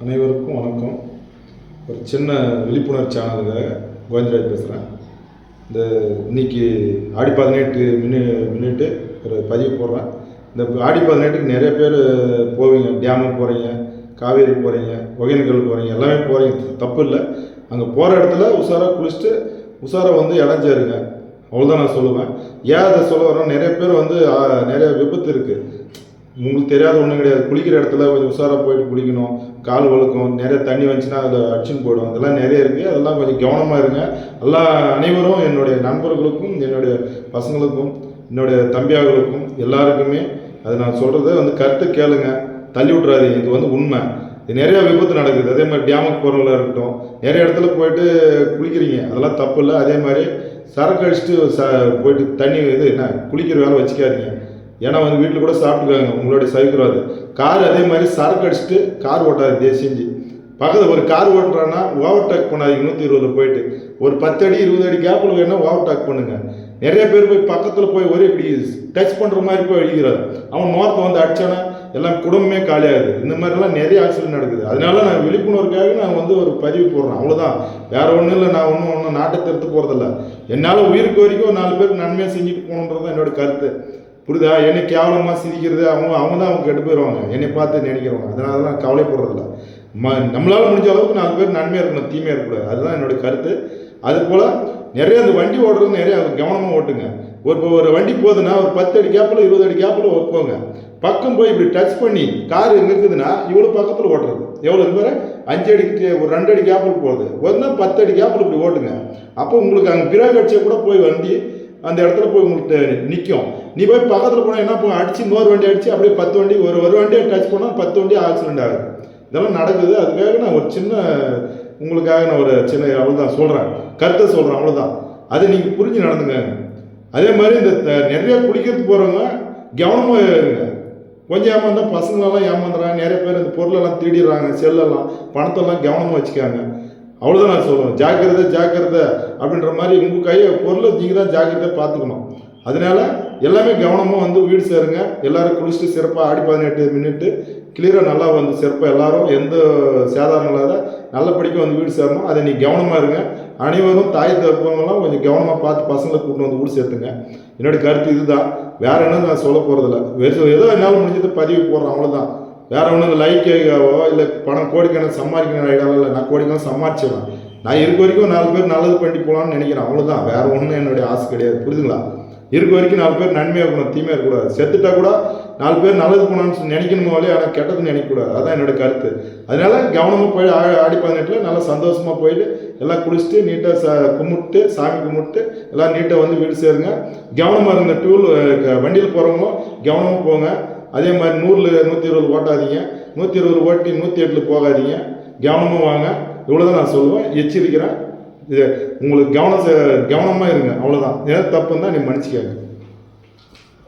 அனைவருக்கும் வணக்கம். ஒரு சின்ன விழிப்புணர்வு சேனலுக்காக கோவிந்தராஜ் பேசுகிறேன். இன்னைக்கு ஆடி 18 முன்னிட்டு ஒரு பதிவு போடுறேன். இந்த ஆடி 18க்கு நிறைய பேர் போவீங்க, டேமுக்கு போகிறீங்க, காவேரி போகிறீங்க, ஒகேனக்கல் போகிறீங்க, எல்லாமே போகிறீங்க, தப்பு இல்லை. அங்கே போகிற இடத்துல உஷாராக குளிச்சுட்டு உஷாராக இடம் சேருங்க. அவ்வளோதான் நான் சொல்லுவேன். ஏன் அதை சொல்ல வரேன், நிறைய பேர் நிறைய விபத்து இருக்குது. உங்களுக்கு தெரியாத ஒன்றும் கிடையாது. குளிக்கிற இடத்துல கொஞ்சம் உஷாராக போயிட்டு குளிக்கணும். கால் வழுக்கும், நிறைய தண்ணி வந்துச்சுன்னா அதில் அடிச்சுன்னு போயிடும். அதெல்லாம் நிறைய இருக்குது. அதெல்லாம் கொஞ்சம் கவனமாக இருங்க. அனைவரும் என்னுடைய நண்பர்களுக்கும், என்னுடைய பசங்களுக்கும், என்னுடைய தம்பியார்களுக்கும் எல்லாருக்குமே அதை நான் சொல்கிறத கருத்து கேளுங்க, தள்ளி விட்றாதீங்க. இது உண்மை. இது நிறையா விபத்து நடக்குது. அதே மாதிரி டேமுக்கு போகிறவங்களா இருக்கட்டும், நிறைய இடத்துல போயிட்டு குளிக்கிறீங்க, அதெல்லாம் தப்பு இல்லை. அதே மாதிரி சரக்கு அடிச்சுட்டு போயிட்டு தண்ணி குளிக்கிற வேலை வச்சுக்காதீங்க. ஏன்னா வீட்டில் கூட சாப்பிட்டுக்காங்க, உங்களுடைய சவிக்கிறாது. கார் அதே மாதிரி சரக்கு அடிச்சுட்டு கார் ஓட்டாது. செஞ்சு பக்கத்தில் ஒரு கார் ஓட்டுறான்னா ஓவர்டேக் பண்ணாதீங்க. 120 போயிட்டு ஒரு 10 அடி 20 அடி கேப்பில் வேணால் ஓவர்டேக் பண்ணுங்க. நிறைய பேர் போய் பக்கத்தில் போய் ஒரே இப்படி டச் பண்ணுற மாதிரி போய் அடிக்கிறாரு. அவன் முகத்தை அடித்தானா எல்லாம் குடும்பமே காலியாகுது. இந்த மாதிரிலாம் நிறைய ஆக்சிடென்ட் நடக்குது. அதனால நான் விழிப்புணர்வுக்காக நான் ஒரு பதிவு போடுறேன், அவ்வளோதான். வேற ஒன்றும் இல்லை. நான் ஒன்றும் நாட்டை திருத்து போகிறதில்ல. என்னால் உயிருக்கு வரைக்கும் 4 பேருக்கு நன்மையாக செஞ்சுட்டு போகணுன்றது தான் என்னோட கருத்து. புரியுதா? என்னை கேவலமாக சிரிக்கிறது அவங்க தான் கெட்டு போயிடுவாங்க, என்னை பார்த்து நினைக்கிறவங்க. அதனால தான் நான் கவலைப்படுறதில்ல. நம்மளால் முடிஞ்ச அளவுக்கு 4 பேர் நன்மையாக இருக்கணும், தீமையாக இருக்கக்கூடாது. அதுதான் என்னோட கருத்து. அதுபோல் நிறைய வண்டி ஓடுறது நிறைய கவனமாக ஓட்டுங்க. ஒரு வண்டி போகுதுன்னா ஒரு 10 அடி கேப்பில் 20 அடி கேப்பில் போங்க. பக்கம் போய் இப்படி டச் பண்ணி கார் எங்கே இருக்குதுன்னா இவ்வளோ பக்கத்தில் ஓட்டுறது எவ்வளோ பேர் 5 அடிக்கு ஒரு 2 அடி கேப்பில் போகுது, ஒரு 10 அடி கேப்பில் இப்படி ஓட்டுங்க. அப்போ உங்களுக்கு அங்கே பிரேக் அடிச்சா கூட போய் வண்டி அந்த இடத்துல போய் உங்களுக்கு நிற்கும். நீ போய் பக்கத்தில் போனால் என்ன அடிச்சு இன்னொரு வண்டி அடிச்சு அப்படியே 10 வண்டி ஒரு வண்டியை டச் பண்ணால் 10 வண்டி ஆக்சிடென்ட் ஆகுது. இதெல்லாம் நடக்குது. அதுக்காக நான் ஒரு சின்ன உங்களுக்காக நான் ஒரு சின்ன அவ்வளோதான் சொல்கிறேன், கருத்தை சொல்கிறேன், அவ்வளோதான். அதை நீங்கள் புரிஞ்சு நடந்துங்க. அதே மாதிரி இந்த நிறைய குளிக்கிறதுக்கு போகிறவங்க கவனமாக இருங்க. கொஞ்சம் ஏமாந்தால் பசங்களெல்லாம் ஏமாந்துறாங்க. நிறைய பேர் இந்த பொருளெல்லாம் திருடிடுறாங்க, செல்லெல்லாம் பணத்தெல்லாம் கவனமாக வச்சுக்காங்க. அவ்வளோதான் நான் சொல்லுவேன். ஜாக்கிரதை அப்படின்ற மாதிரி உங்கள் பொருளை நீங்கள் தான் ஜாக்கிரதையாக பார்த்துக்கணும். அதனால எல்லாமே கவனமாக வீடு சேருங்க. எல்லோரும் குளிச்சுட்டு சிறப்பாக ஆடி 18 முன்னிட்டு கிளியராக நல்லா சிறப்பாக எல்லாரும் எந்த சேதாரம் இல்லாத நல்லபடிக்கு வீடு சேரணும். அதை நீ கவனமாக இருங்க. அனைவரும் தாய் தகப்பங்களாம் கொஞ்சம் கவனமாக பார்த்து பசங்களை கூப்பிட்டு வீடு சேர்த்துங்க. என்னோடய கருத்து இதுதான். வேறு என்ன நான் சொல்ல போகிறதில்ல. ஏதோ என்னால் முடிஞ்சது பதிவு போடுறேன், அவ்வளோதான். வேற ஒன்றும் லைக்காவோ இல்லை பணம் கோடிக்கணக்கு சம்பாதிக்கணும் ஐடியாவோ இல்லை. நான் கோடிக்கணக்கு சம்பாதிச்சிடலாம். நான் இருக்க வரைக்கும் 4 பேர் நல்லது பண்ணிட்டு போகலான்னு நினைக்கிறேன், அவ்வளோதான். வேற ஒன்றும் என்னுடைய ஆசை கிடையாது. புரியுதுங்களா? இருக்க வரைக்கும் 4 பேர் நன்மையாக இருக்கணும், தீமையாக இருக்கக்கூடாது. செத்துட்டா கூட 4 பேர் நல்லது போகணும்னு நினைக்கணுமோ இல்லையா, ஆனால் கெட்டதுன்னு நினைக்கக்கூடாது. அதுதான் என்னோட கருத்து. அதனால கவனமாக போய் ஆடி 18 நல்லா சந்தோஷமாக போயிட்டு எல்லாம் குளிச்சுட்டு நீட்டாக கும்பிட்டு சாமி கும்பிட்டு எல்லாம் நீட்டாக வீடு சேருங்க. கவனமாக இருங்க. வண்டியில் போகிறவங்களும் கவனமாக போங்க. அதே மாதிரி 100 120 ஓட்டாதீங்க. 120 ஓட்டி 108 போகாதீங்க. கவனமாக வாங்க. இவ்வளோதான் நான் சொல்லுவேன், எச்சரிக்கிறேன். இது உங்களுக்கு கவனமாக இருங்க, அவ்வளோதான். ஏதாவது தப்புன்னு தான் நீ மன்னிச்சுக்காங்க.